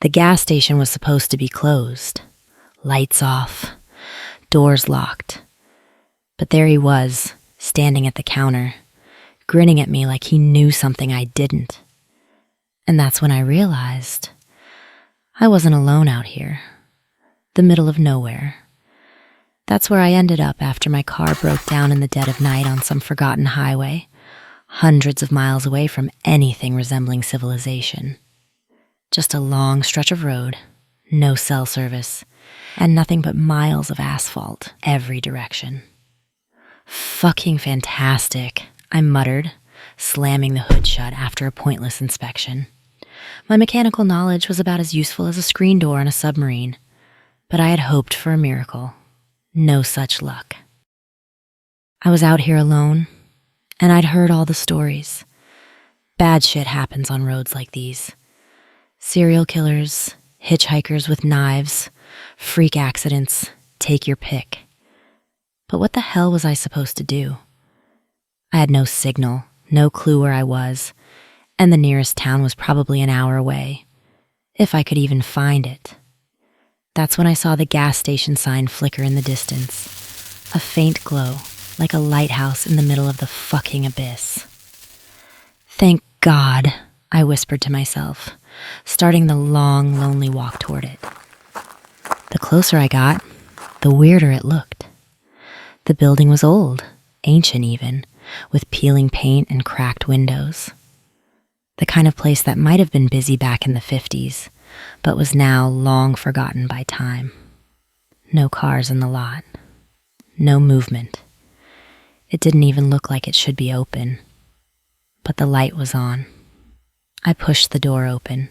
The gas station was supposed to be closed. Lights off, doors locked. But there he was, standing at the counter, grinning at me like he knew something I didn't. And that's when I realized I wasn't alone out here, the middle of nowhere. That's where I ended up after my car broke down in the dead of night on some forgotten highway, hundreds of miles away from anything resembling civilization. Just a long stretch of road, no cell service, and nothing but miles of asphalt every direction. Fucking fantastic, I muttered, slamming the hood shut after a pointless inspection. My mechanical knowledge was about as useful as a screen door on a submarine, but I had hoped for a miracle. No such luck. I was out here alone, and I'd heard all the stories. Bad shit happens on roads like these. Serial killers, hitchhikers with knives, freak accidents, take your pick. But what the hell was I supposed to do? I had no signal, no clue where I was, and the nearest town was probably an hour away, if I could even find it. That's when I saw the gas station sign flicker in the distance, a faint glow, like a lighthouse in the middle of the fucking abyss. Thank God, I whispered to myself, starting the long, lonely walk toward it. The closer I got, the weirder it looked. The building was old, ancient even, with peeling paint and cracked windows. The kind of place that might have been busy back in the 50s, but was now long forgotten by time. No cars in the lot. No movement. It didn't even look like it should be open. But the light was on. I pushed the door open,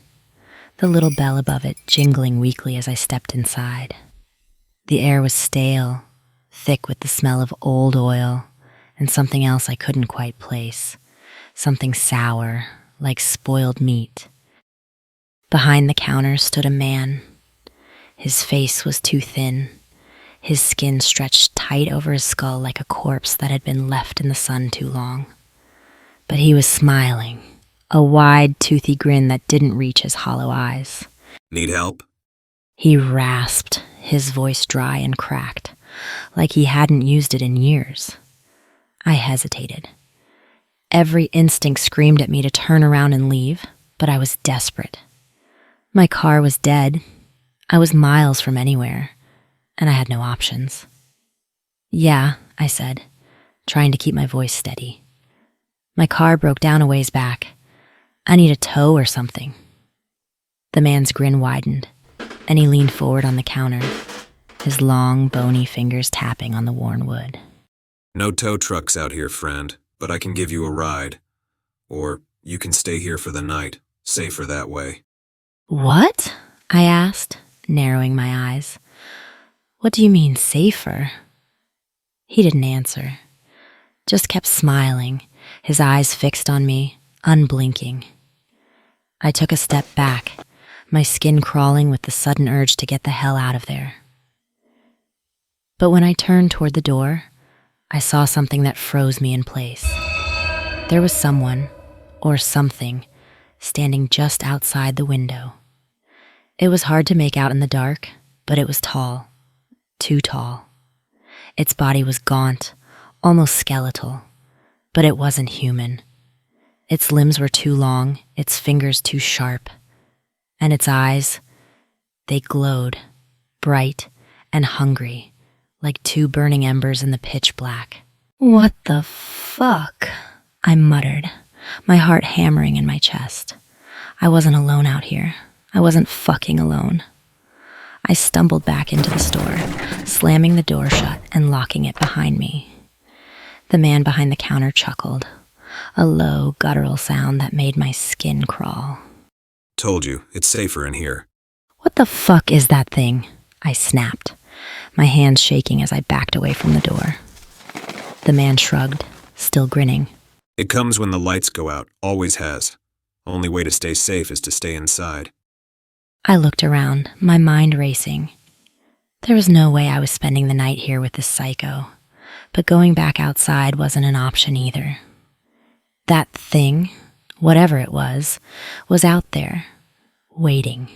the little bell above it jingling weakly as I stepped inside. The air was stale, thick with the smell of old oil and something else I couldn't quite place, something sour, like spoiled meat. Behind the counter stood a man. His face was too thin, his skin stretched tight over his skull like a corpse that had been left in the sun too long. But he was smiling, a wide, toothy grin that didn't reach his hollow eyes. Need help? He rasped, his voice dry and cracked, like he hadn't used it in years. I hesitated. Every instinct screamed at me to turn around and leave, but I was desperate. My car was dead. I was miles from anywhere, and I had no options. Yeah, I said, trying to keep my voice steady. My car broke down a ways back. I need a tow or something. The man's grin widened, and he leaned forward on the counter, his long, bony fingers tapping on the worn wood. No tow trucks out here, friend, but I can give you a ride. Or you can stay here for the night, safer that way. What? I asked, narrowing my eyes. What do you mean, safer? He didn't answer, just kept smiling, his eyes fixed on me, unblinking. I took a step back, my skin crawling with the sudden urge to get the hell out of there. But when I turned toward the door, I saw something that froze me in place. There was someone, or something, standing just outside the window. It was hard to make out in the dark, but it was tall, too tall. Its body was gaunt, almost skeletal, but it wasn't human. Its limbs were too long, its fingers too sharp, and its eyes, they glowed, bright and hungry, like two burning embers in the pitch black. What the fuck? I muttered, my heart hammering in my chest. I wasn't alone out here. I wasn't fucking alone. I stumbled back into the store, slamming the door shut and locking it behind me. The man behind the counter chuckled, a low, guttural sound that made my skin crawl. Told you, it's safer in here. What the fuck is that thing? I snapped, my hands shaking as I backed away from the door. The man shrugged, still grinning. It comes when the lights go out, always has. Only way to stay safe is to stay inside. I looked around, my mind racing. There was no way I was spending the night here with this psycho, but going back outside wasn't an option either. That thing, whatever it was out there, waiting.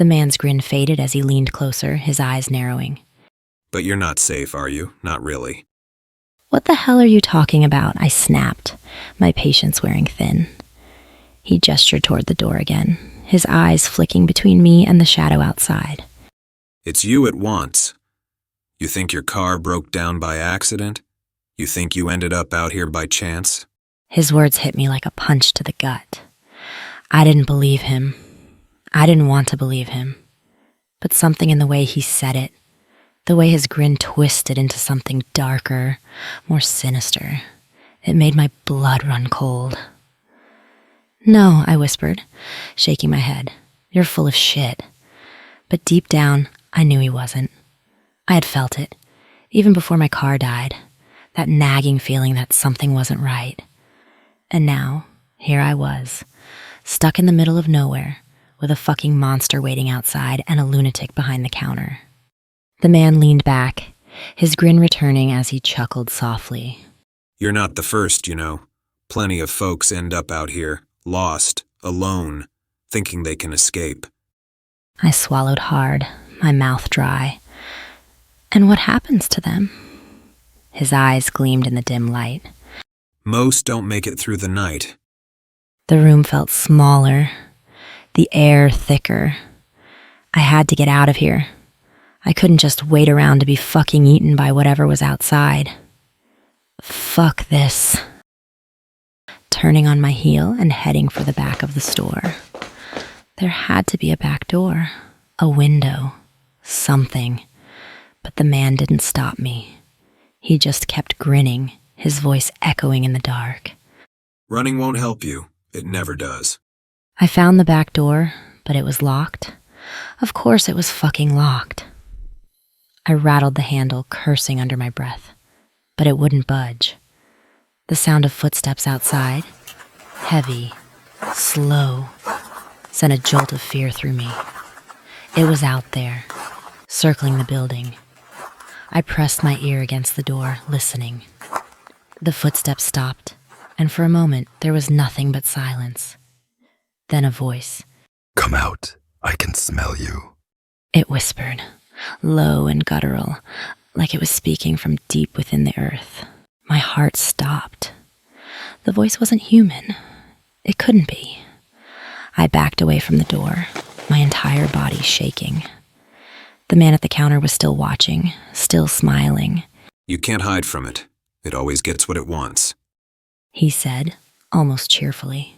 The man's grin faded as he leaned closer, his eyes narrowing. But you're not safe, are you? Not really. What the hell are you talking about? I snapped, my patience wearing thin. He gestured toward the door again, his eyes flicking between me and the shadow outside. It's you it wants. You think your car broke down by accident? You think you ended up out here by chance? His words hit me like a punch to the gut. I didn't believe him. I didn't want to believe him. But something in the way he said it, the way his grin twisted into something darker, more sinister, it made my blood run cold. No, I whispered, shaking my head. You're full of shit. But deep down, I knew he wasn't. I had felt it, even before my car died, that nagging feeling that something wasn't right. And now, here I was, stuck in the middle of nowhere, with a fucking monster waiting outside and a lunatic behind the counter. The man leaned back, his grin returning as he chuckled softly. You're not the first, you know. Plenty of folks end up out here, lost, alone, thinking they can escape. I swallowed hard, my mouth dry. And what happens to them? His eyes gleamed in the dim light. Most don't make it through the night. The room felt smaller, the air thicker. I had to get out of here. I couldn't just wait around to be fucking eaten by whatever was outside. Fuck this. Turning on my heel and heading for the back of the store. There had to be a back door, a window, something. But the man didn't stop me. He just kept grinning, his voice echoing in the dark. Running won't help you. It never does. I found the back door, but it was locked. Of course it was fucking locked. I rattled the handle, cursing under my breath, but it wouldn't budge. The sound of footsteps outside, heavy, slow, sent a jolt of fear through me. It was out there, circling the building. I pressed my ear against the door, listening. The footsteps stopped, and for a moment there was nothing but silence. Then a voice. Come out, I can smell you. It whispered, low and guttural, like it was speaking from deep within the earth. My heart stopped. The voice wasn't human. It couldn't be. I backed away from the door, my entire body shaking. The man at the counter was still watching, still smiling. You can't hide from it. It always gets what it wants. He said, almost cheerfully.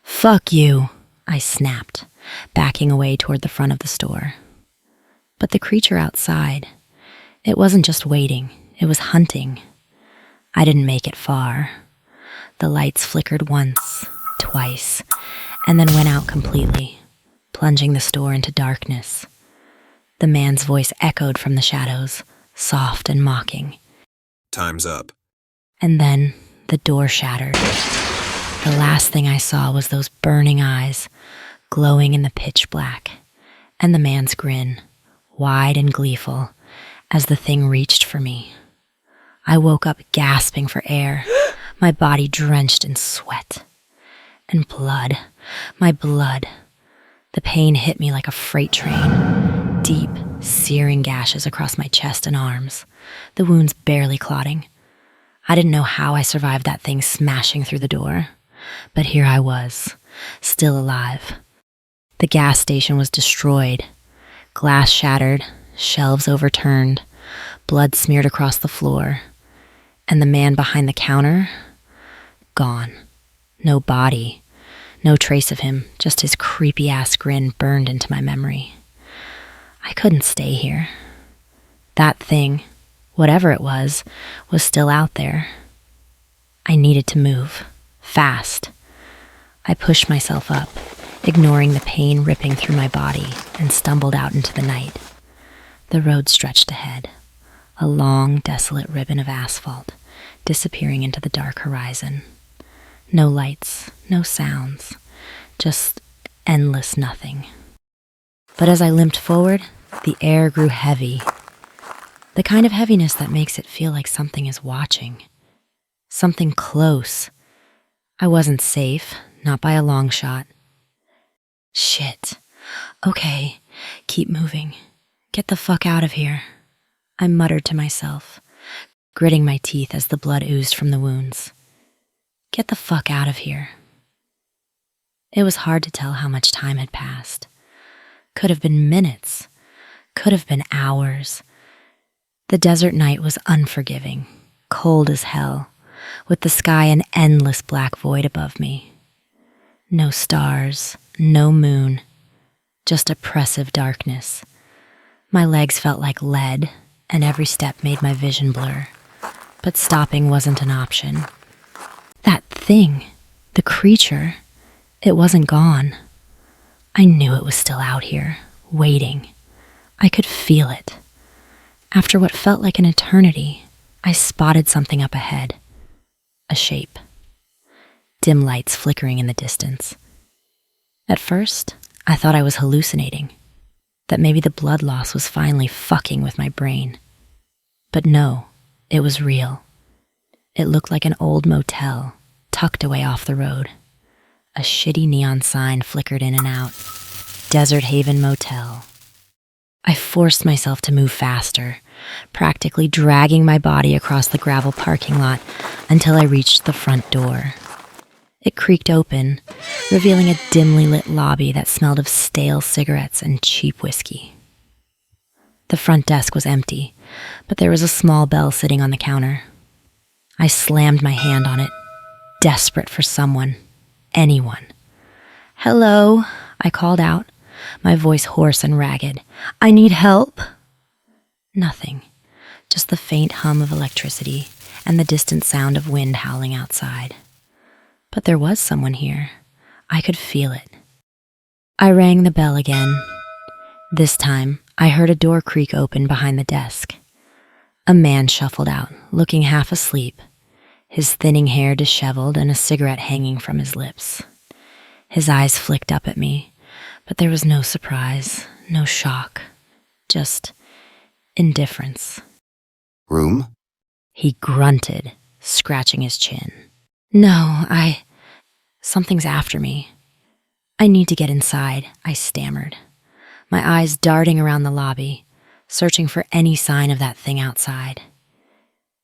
Fuck you, I snapped, backing away toward the front of the store. But the creature outside, it wasn't just waiting, it was hunting. I didn't make it far. The lights flickered once, twice, and then went out completely, plunging the store into darkness. The man's voice echoed from the shadows, soft and mocking. Time's up. And then the door shattered. The last thing I saw was those burning eyes, glowing in the pitch black, and the man's grin, wide and gleeful, as the thing reached for me. I woke up gasping for air, my body drenched in sweat. And blood, my blood. The pain hit me like a freight train, deep, searing gashes across my chest and arms, the wounds barely clotting. I didn't know how I survived that thing smashing through the door, but here I was, still alive. The gas station was destroyed, glass shattered, shelves overturned, blood smeared across the floor, and the man behind the counter, gone. No body, no trace of him, just his creepy-ass grin burned into my memory. I couldn't stay here. That thing, whatever it was still out there. I needed to move, fast. I pushed myself up, ignoring the pain ripping through my body, and stumbled out into the night. The road stretched ahead, a long, desolate ribbon of asphalt, disappearing into the dark horizon. No lights, no sounds, just endless nothing. But as I limped forward, the air grew heavy. The kind of heaviness that makes it feel like something is watching. Something close. I wasn't safe, not by a long shot. Shit, Okay, keep moving. Get the fuck out of here, I muttered to myself, gritting my teeth as the blood oozed from the wounds. Get the fuck out of here. It was hard to tell how much time had passed. Could have been minutes. Could have been hours. The desert night was unforgiving, cold as hell, with the sky an endless black void above me. No stars, no moon, just oppressive darkness. My legs felt like lead, and every step made my vision blur. But stopping wasn't an option. That thing, the creature, it wasn't gone. I knew it was still out here, waiting. I could feel it. After what felt like an eternity, I spotted something up ahead. A shape. Dim lights flickering in the distance. At first, I thought I was hallucinating, that maybe the blood loss was finally fucking with my brain. But no, it was real. It looked like an old motel, tucked away off the road. A shitty neon sign flickered in and out. Desert Haven Motel. I forced myself to move faster, practically dragging my body across the gravel parking lot until I reached the front door. It creaked open, revealing a dimly lit lobby that smelled of stale cigarettes and cheap whiskey. The front desk was empty, but there was a small bell sitting on the counter. I slammed my hand on it, desperate for someone, anyone. "Hello," I called out, my voice hoarse and ragged. "I need help." Nothing, just the faint hum of electricity and the distant sound of wind howling outside. But there was someone here. I could feel it. I rang the bell again. This time, I heard a door creak open behind the desk. A man shuffled out, looking half asleep, his thinning hair disheveled and a cigarette hanging from his lips. His eyes flicked up at me, but there was no surprise, no shock, just indifference. Room? He grunted, scratching his chin. "No, something's after me. I need to get inside," I stammered, my eyes darting around the lobby, searching for any sign of that thing outside.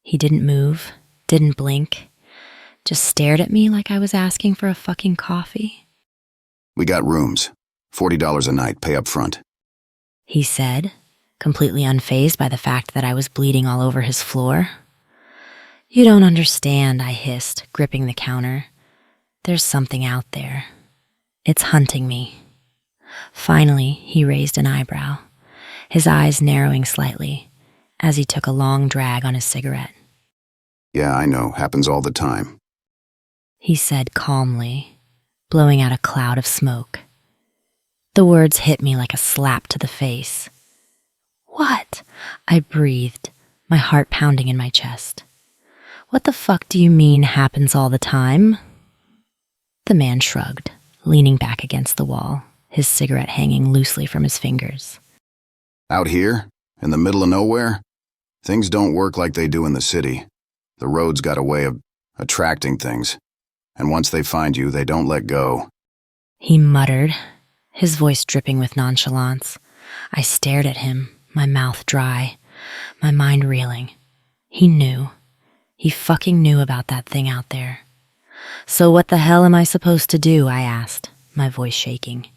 He didn't move, didn't blink, just stared at me like I was asking for a fucking coffee. We got rooms. $40 a night, pay up front. He said, completely unfazed by the fact that I was bleeding all over his floor. "You don't understand," I hissed, gripping the counter. "There's something out there. It's hunting me." Finally, he raised an eyebrow, his eyes narrowing slightly as he took a long drag on his cigarette. Yeah, I know, happens all the time. He said calmly, blowing out a cloud of smoke. The words hit me like a slap to the face. "What?" I breathed, my heart pounding in my chest. "What the fuck do you mean happens all the time?" The man shrugged, leaning back against the wall, his cigarette hanging loosely from his fingers. Out here, in the middle of nowhere, things don't work like they do in the city. The road's got a way of attracting things, and once they find you, they don't let go. He muttered, his voice dripping with nonchalance. I stared at him, my mouth dry, my mind reeling. He knew. He fucking knew about that thing out there. "So what the hell am I supposed to do?" I asked, my voice shaking.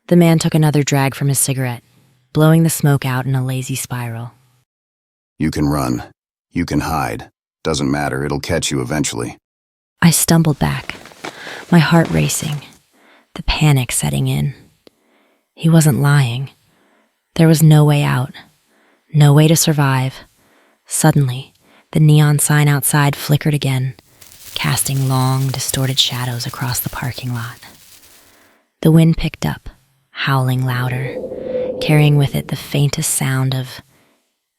The man took another drag from his cigarette, blowing the smoke out in a lazy spiral. You can run. You can hide. Doesn't matter, it'll catch you eventually. I stumbled back, my heart racing, the panic setting in. He wasn't lying. There was no way out, no way to survive. Suddenly, the neon sign outside flickered again, casting long, distorted shadows across the parking lot. The wind picked up, howling louder, carrying with it the faintest sound of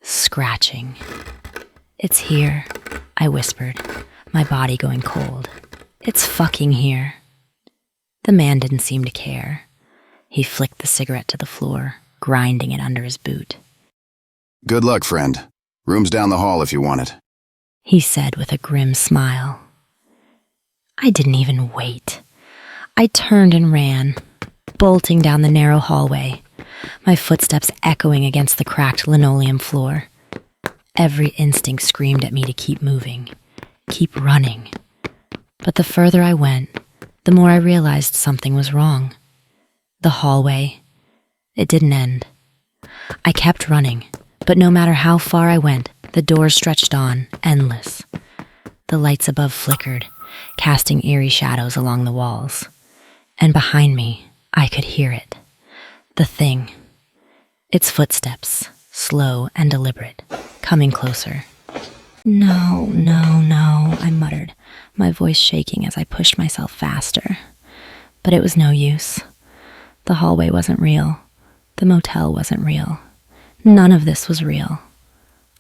scratching. "It's here," I whispered, my body going cold. "It's fucking here." The man didn't seem to care. He flicked the cigarette to the floor, grinding it under his boot. Good luck, friend. Room's down the hall if you want it. He said with a grim smile. I didn't even wait. I turned and ran, bolting down the narrow hallway, my footsteps echoing against the cracked linoleum floor. Every instinct screamed at me to keep moving, keep running. But the further I went, the more I realized something was wrong. The hallway, it didn't end. I kept running, but no matter how far I went, the doors stretched on, endless. The lights above flickered, casting eerie shadows along the walls. And behind me, I could hear it. The thing. Its footsteps, slow and deliberate, coming closer. No, no, no, I muttered, my voice shaking as I pushed myself faster. But it was no use. The hallway wasn't real. The motel wasn't real. None of this was real.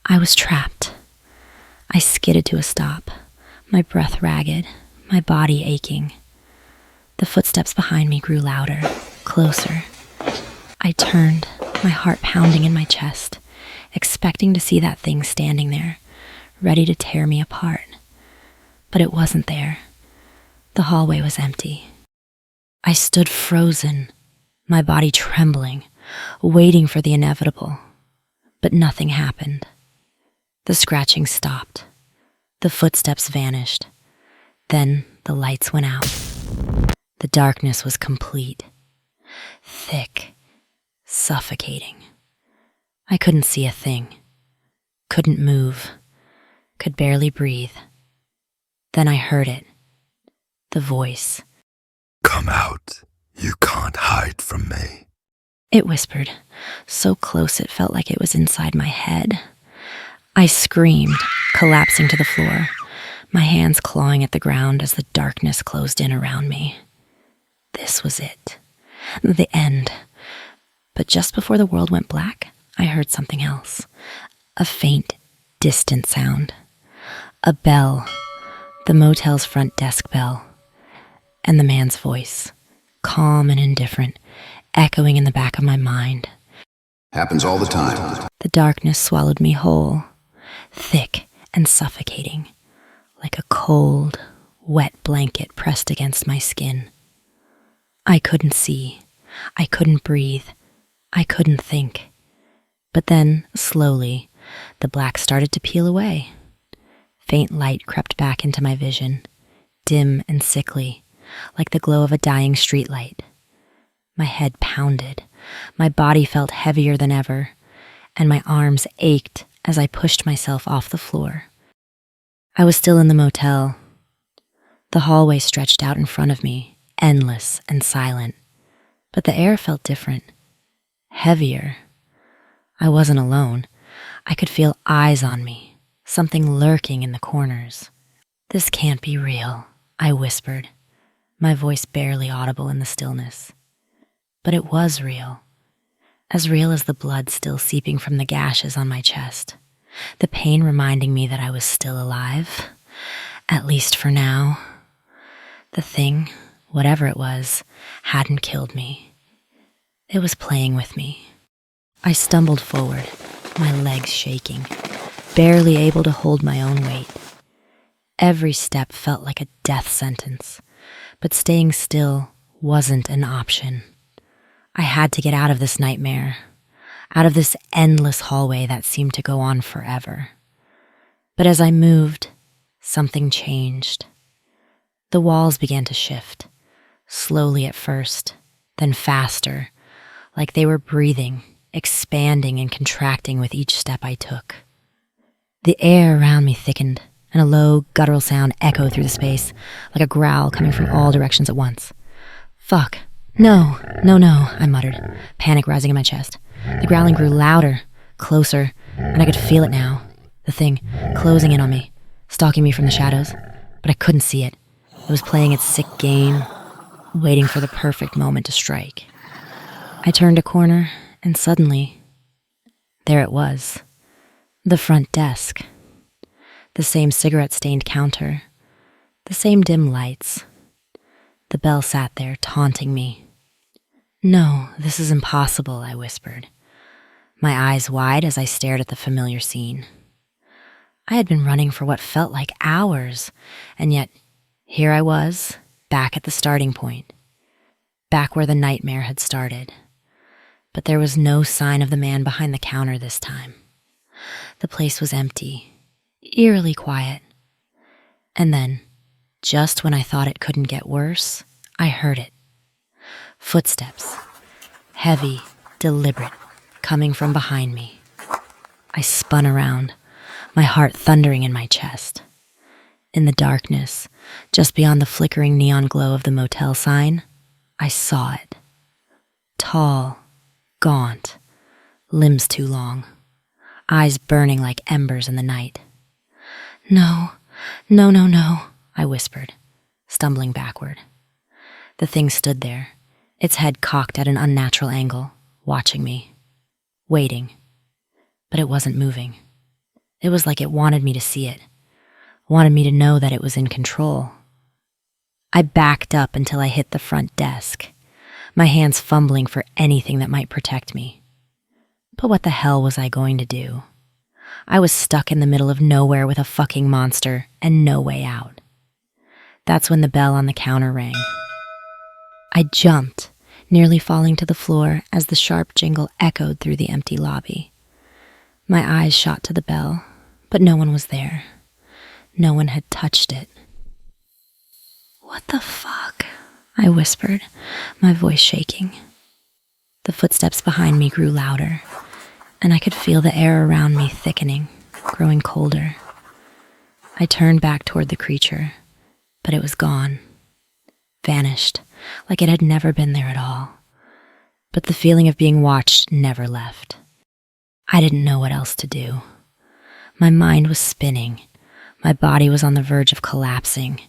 I was trapped. I skidded to a stop, my breath ragged, my body aching. The footsteps behind me grew louder, closer. I turned, my heart pounding in my chest, expecting to see that thing standing there, ready to tear me apart. But it wasn't there. The hallway was empty. I stood frozen, my body trembling, waiting for the inevitable. But nothing happened. The scratching stopped. The footsteps vanished. Then the lights went out. The darkness was complete. Thick. Suffocating. I couldn't see a thing. Couldn't move. Could barely breathe. Then I heard it. The voice. Come out. You can't hide from me. It whispered, so close it felt like it was inside my head. I screamed, collapsing to the floor, my hands clawing at the ground as the darkness closed in around me. This was it. The end. But just before the world went black, I heard something else. A faint, distant sound. A bell. The motel's front desk bell. And the man's voice, calm and indifferent, echoing in the back of my mind. Happens all the time. The darkness swallowed me whole, thick and suffocating, like a cold, wet blanket pressed against my skin. I couldn't see. I couldn't breathe. I couldn't think. But then, slowly, the black started to peel away. Faint light crept back into my vision, dim and sickly, like the glow of a dying streetlight. My head pounded, my body felt heavier than ever, and my arms ached as I pushed myself off the floor. I was still in the motel. The hallway stretched out in front of me, endless and silent, but the air felt different, heavier. I wasn't alone. I could feel eyes on me, something lurking in the corners. This can't be real, I whispered, my voice barely audible in the stillness. But it was real as the blood still seeping from the gashes on my chest, the pain reminding me that I was still alive, at least for now. The thing, whatever it was, hadn't killed me. It was playing with me. I stumbled forward, my legs shaking, barely able to hold my own weight. Every step felt like a death sentence, but staying still wasn't an option. I had to get out of this nightmare, out of this endless hallway that seemed to go on forever. But as I moved, something changed. The walls began to shift, slowly at first, then faster, like they were breathing, expanding and contracting with each step I took. The air around me thickened, and a low, guttural sound echoed through the space, like a growl coming from all directions at once. Fuck. No, I muttered, panic rising in my chest. The growling grew louder, closer, and I could feel it now. The thing, closing in on me, stalking me from the shadows, but I couldn't see it. It was playing its sick game, waiting for the perfect moment to strike. I turned a corner, and suddenly, there it was. The front desk. The same cigarette-stained counter. The same dim lights. The bell sat there, taunting me. No, this is impossible, I whispered, my eyes wide as I stared at the familiar scene. I had been running for what felt like hours, and yet here I was, back at the starting point. back where the nightmare had started. But there was no sign of the man behind the counter this time. The place was empty, eerily quiet. And then, just when I thought it couldn't get worse, I heard it. Footsteps, heavy, deliberate, coming from behind me. I spun around, my heart thundering in my chest. In the darkness, just beyond the flickering neon glow of the motel sign, I saw it. Tall, gaunt, limbs too long, eyes burning like embers in the night. No, no, no, no, I whispered, stumbling backward. The thing stood there, its head cocked at an unnatural angle, watching me, waiting. But it wasn't moving. It was like it wanted me to see it, wanted me to know that it was in control. I backed up until I hit the front desk, my hands fumbling for anything that might protect me. But what the hell was I going to do? I was stuck in the middle of nowhere with a fucking monster and no way out. That's when the bell on the counter rang. I jumped, nearly falling to the floor as the sharp jingle echoed through the empty lobby. My eyes shot to the bell, but no one was there. No one had touched it. What the fuck? I whispered, my voice shaking. The footsteps behind me grew louder, and I could feel the air around me thickening, growing colder. I turned back toward the creature, but it was gone. Vanished, like it had never been there at all. But the feeling of being watched never left. I didn't know what else to do. My mind was spinning. My body was on the verge of collapsing,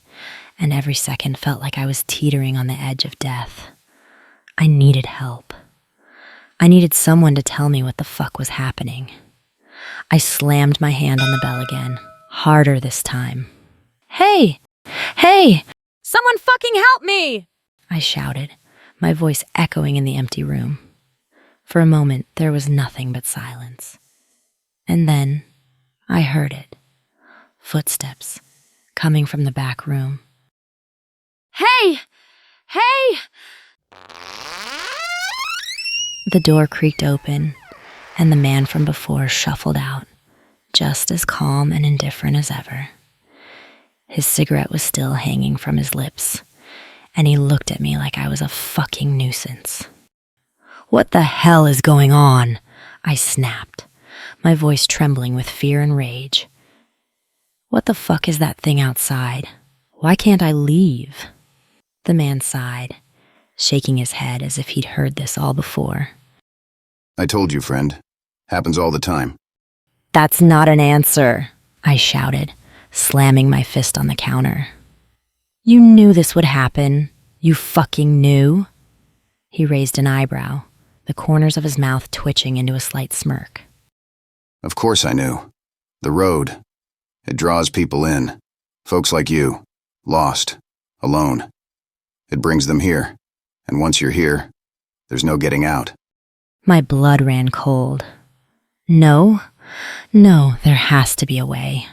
and every second felt like I was teetering on the edge of death. I needed help. I needed someone to tell me what the fuck was happening. I slammed my hand on the bell again, harder this time. Hey! Hey! Someone fucking help me! I shouted, my voice echoing in the empty room. For a moment, there was nothing but silence. And then, I heard it. Footsteps, coming from the back room. Hey! Hey! The door creaked open, and the man from before shuffled out, just as calm and indifferent as ever. His cigarette was still hanging from his lips, and he looked at me like I was a fucking nuisance. What the hell is going on? I snapped, my voice trembling with fear and rage. What the fuck is that thing outside? Why can't I leave? The man sighed, shaking his head as if he'd heard this all before. I told you, friend. Happens all the time. That's not an answer, I shouted, slamming my fist on the counter. You knew this would happen. You fucking knew. He raised an eyebrow, the corners of his mouth twitching into a slight smirk. Of course I knew. The road. It draws people in. Folks like you. Lost. Alone. It brings them here. And once you're here, there's no getting out. My blood ran cold. No, there has to be a way,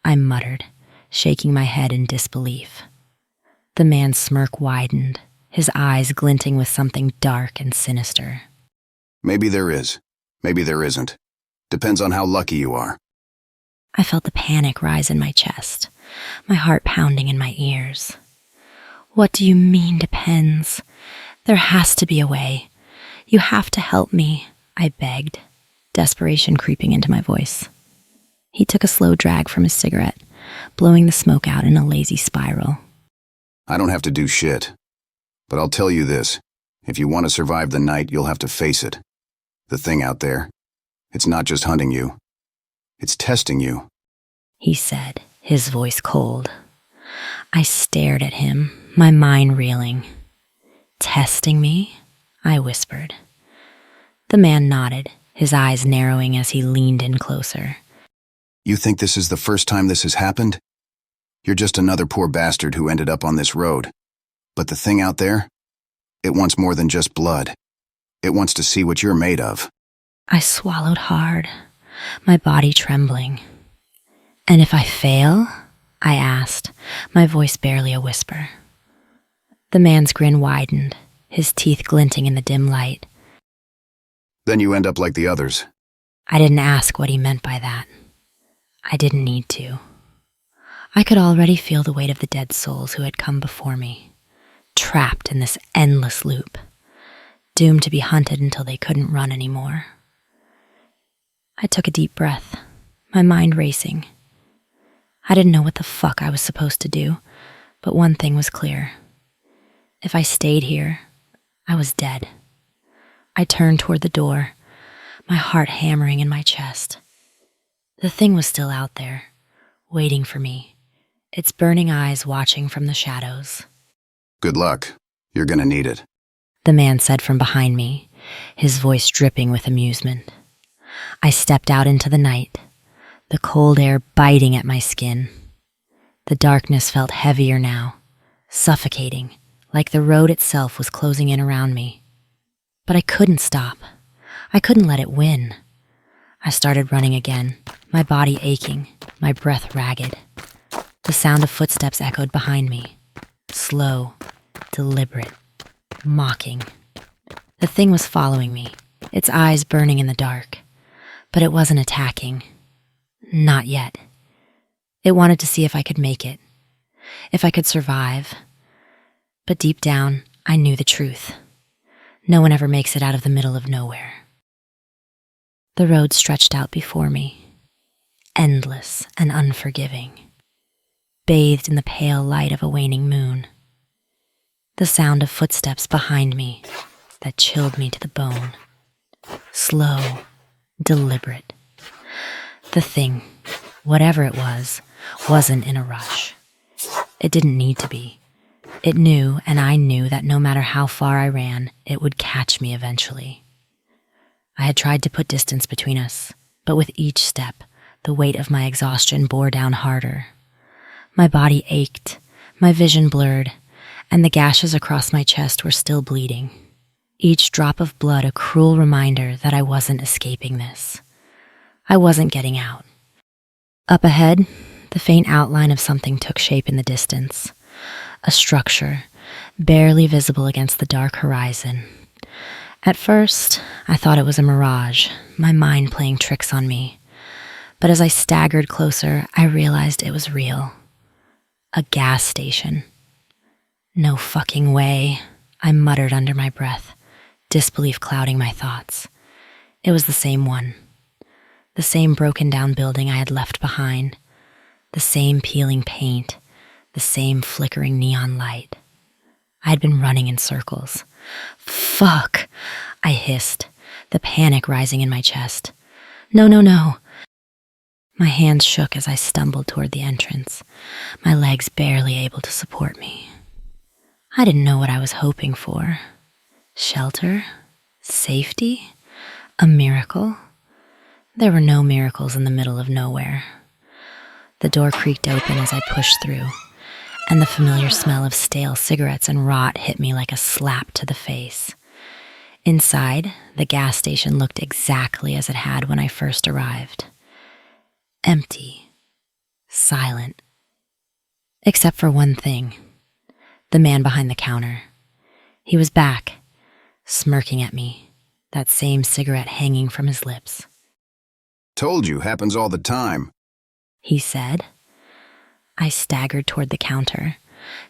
I muttered, shaking my head in disbelief. The man's smirk widened, his eyes glinting with something dark and sinister. Maybe there is. Maybe there isn't. Depends on how lucky you are. I felt the panic rise in my chest, my heart pounding in my ears. What do you mean, depends? There has to be a way. You have to help me, I begged, desperation creeping into my voice. He took a slow drag from his cigarette, blowing the smoke out in a lazy spiral. I don't have to do shit. But I'll tell you this. If you want to survive the night, you'll have to face it. The thing out there. It's not just hunting you. It's testing you, he said, his voice cold. I stared at him, my mind reeling. Testing me? I whispered. The man nodded, his eyes narrowing as he leaned in closer. You think this is the first time this has happened? You're just another poor bastard who ended up on this road. But the thing out there? It wants more than just blood. It wants to see what you're made of. I swallowed hard, my body trembling. And if I fail? I asked, my voice barely a whisper. The man's grin widened, his teeth glinting in the dim light. Then you end up like the others. I didn't ask what he meant by that. I didn't need to. I could already feel the weight of the dead souls who had come before me, trapped in this endless loop, doomed to be hunted until they couldn't run anymore. I took a deep breath, my mind racing. I didn't know what the fuck I was supposed to do, but one thing was clear. If I stayed here, I was dead. I turned toward the door, my heart hammering in my chest. The thing was still out there, waiting for me, its burning eyes watching from the shadows. Good luck. You're gonna need it. The man said from behind me, his voice dripping with amusement. I stepped out into the night, the cold air biting at my skin. The darkness felt heavier now, suffocating, like the road itself was closing in around me. But I couldn't stop. I couldn't let it win. I started running again, my body aching, my breath ragged. The sound of footsteps echoed behind me, slow, deliberate, mocking. The thing was following me, its eyes burning in the dark, but it wasn't attacking. Not yet. It wanted to see if I could make it, if I could survive. But deep down, I knew the truth. No one ever makes it out of the middle of nowhere. The road stretched out before me, endless and unforgiving, bathed in the pale light of a waning moon. The sound of footsteps behind me that chilled me to the bone. Slow, deliberate. The thing, whatever it was, wasn't in a rush. It didn't need to be. It knew, and I knew, that no matter how far I ran, it would catch me eventually. I had tried to put distance between us, but with each step, the weight of my exhaustion bore down harder. My body ached, my vision blurred, and the gashes across my chest were still bleeding. Each drop of blood a cruel reminder that I wasn't escaping this. I wasn't getting out. Up ahead, the faint outline of something took shape in the distance. A structure, barely visible against the dark horizon. At first, I thought it was a mirage, my mind playing tricks on me. But as I staggered closer, I realized it was real. A gas station. No fucking way, I muttered under my breath, disbelief clouding my thoughts. It was the same one. The same broken down building I had left behind. The same peeling paint. The same flickering neon light. I had been running in circles. Fuck, I hissed, the panic rising in my chest. No, no, no. My hands shook as I stumbled toward the entrance, my legs barely able to support me. I didn't know what I was hoping for. Shelter? Safety? A miracle? There were no miracles in the middle of nowhere. The door creaked open as I pushed through, and the familiar smell of stale cigarettes and rot hit me like a slap to the face. Inside, the gas station looked exactly as it had when I first arrived. Empty. Silent. Except for one thing. The man behind the counter. He was back, smirking at me, that same cigarette hanging from his lips. Told you, happens all the time. He said. I staggered toward the counter,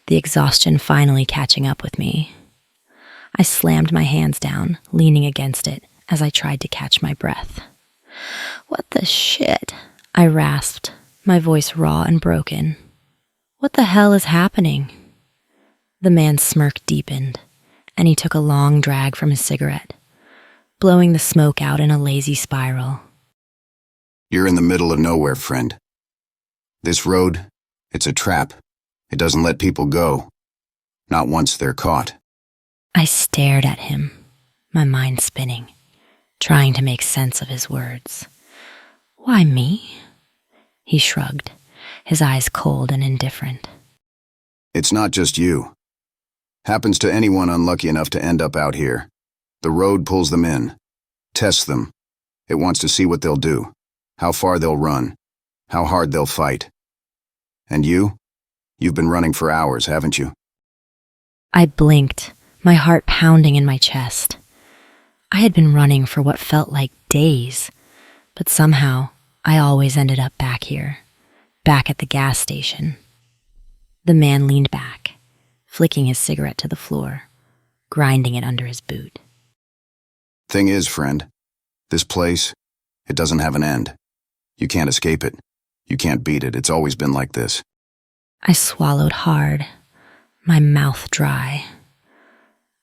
the exhaustion finally catching up with me. I slammed my hands down, leaning against it as I tried to catch my breath. What the shit? I rasped, my voice raw and broken. What the hell is happening? The man's smirk deepened, and he took a long drag from his cigarette, blowing the smoke out in a lazy spiral. You're in the middle of nowhere, friend. This road, it's a trap. It doesn't let people go. Not once they're caught. I stared at him, my mind spinning, trying to make sense of his words. Why me? He shrugged, his eyes cold and indifferent. It's not just you. Happens to anyone unlucky enough to end up out here. The road pulls them in, tests them. It wants to see what they'll do, how far they'll run, how hard they'll fight. And you? You've been running for hours, haven't you? I blinked, my heart pounding in my chest. I had been running for what felt like days, but somehow I always ended up back here, back at the gas station. The man leaned back, flicking his cigarette to the floor, grinding it under his boot. Thing is, friend, this place, it doesn't have an end. You can't escape it. You can't beat it. It's always been like this. I swallowed hard, my mouth dry.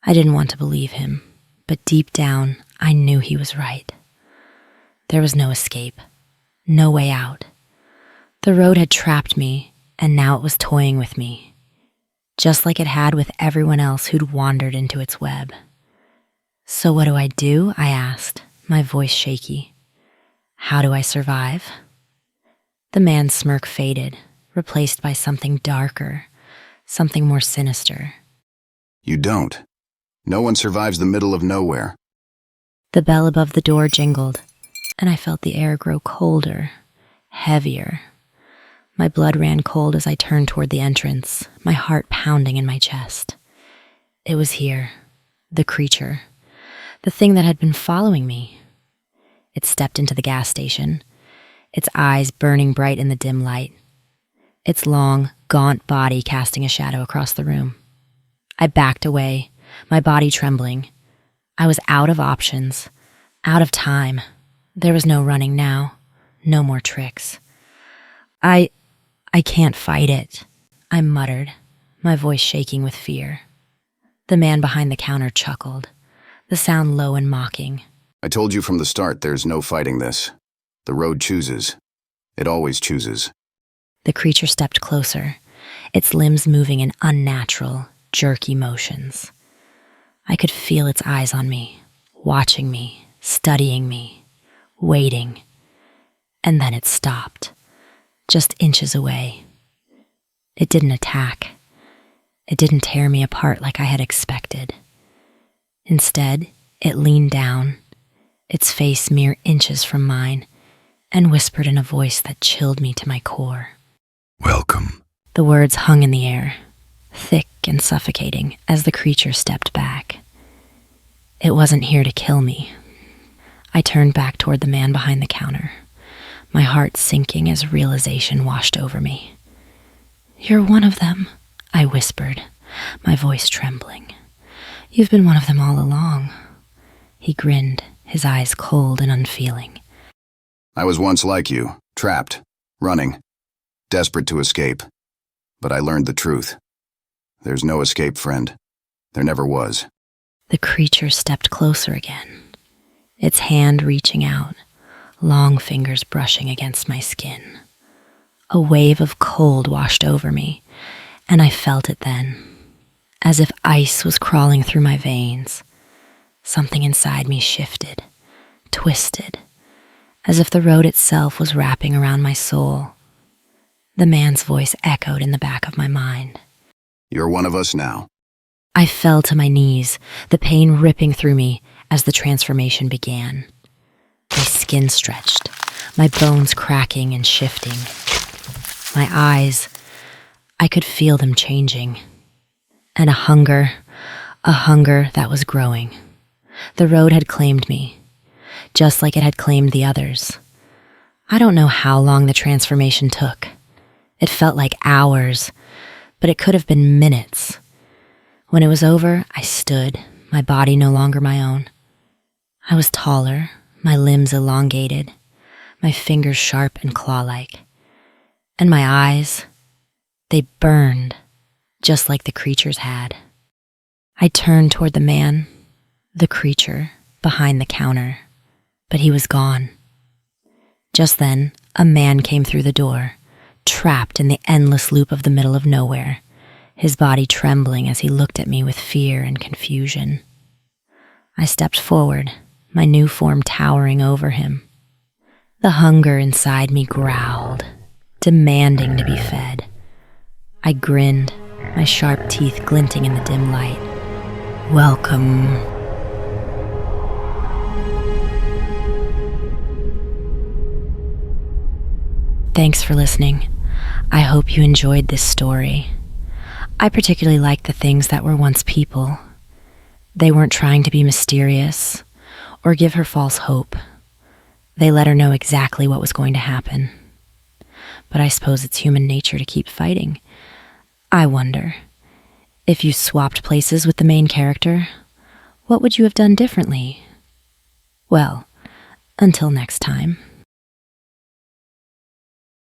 I didn't want to believe him, but deep down, I knew he was right. There was no escape, no way out. The road had trapped me, and now it was toying with me, just like it had with everyone else who'd wandered into its web. So what do? I asked, my voice shaky. How do I survive? The man's smirk faded, replaced by something darker, something more sinister. You don't. No one survives the middle of nowhere. The bell above the door jingled, and I felt the air grow colder, heavier. My blood ran cold as I turned toward the entrance, my heart pounding in my chest. It was here, the creature, the thing that had been following me. It stepped into the gas station, its eyes burning bright in the dim light, its long, gaunt body casting a shadow across the room. I backed away, my body trembling. I was out of options, out of time. There was no running now, no more tricks. I can't fight it, I muttered, my voice shaking with fear. The man behind the counter chuckled, the sound low and mocking. I told you from the start there's no fighting this. The road chooses. It always chooses. The creature stepped closer, its limbs moving in unnatural, jerky motions. I could feel its eyes on me, watching me, studying me, waiting. And then it stopped, just inches away. It didn't attack. It didn't tear me apart like I had expected. Instead, it leaned down, its face mere inches from mine, and whispered in a voice that chilled me to my core. Welcome. The words hung in the air, thick and suffocating, as the creature stepped back. It wasn't here to kill me. I turned back toward the man behind the counter, my heart sinking as realization washed over me. "You're one of them," I whispered, my voice trembling. "You've been one of them all along." He grinned, his eyes cold and unfeeling. I was once like you, trapped, running, desperate to escape. But I learned the truth. There's no escape, friend. There never was. The creature stepped closer again, its hand reaching out, long fingers brushing against my skin. A wave of cold washed over me, and I felt it then, as if ice was crawling through my veins. Something inside me shifted, twisted, as if the road itself was wrapping around my soul. The man's voice echoed in the back of my mind. You're one of us now. I fell to my knees, the pain ripping through me as the transformation began. My skin stretched, my bones cracking and shifting. My eyes, I could feel them changing. And a hunger that was growing. The road had claimed me, just like it had claimed the others. I don't know how long the transformation took. It felt like hours, but it could have been minutes. When it was over, I stood, my body no longer my own. I was taller, my limbs elongated, my fingers sharp and claw-like. And my eyes, they burned, just like the creature's had. I turned toward the man, the creature, behind the counter, but he was gone. Just then, a man came through the door, trapped in the endless loop of the middle of nowhere, his body trembling as he looked at me with fear and confusion. I stepped forward, my new form towering over him. The hunger inside me growled, demanding to be fed. I grinned, my sharp teeth glinting in the dim light. "Welcome." Thanks for listening. I hope you enjoyed this story. I particularly liked the things that were once people. They weren't trying to be mysterious or give her false hope. They let her know exactly what was going to happen. But I suppose it's human nature to keep fighting. I wonder, if you swapped places with the main character, what would you have done differently? Well, until next time.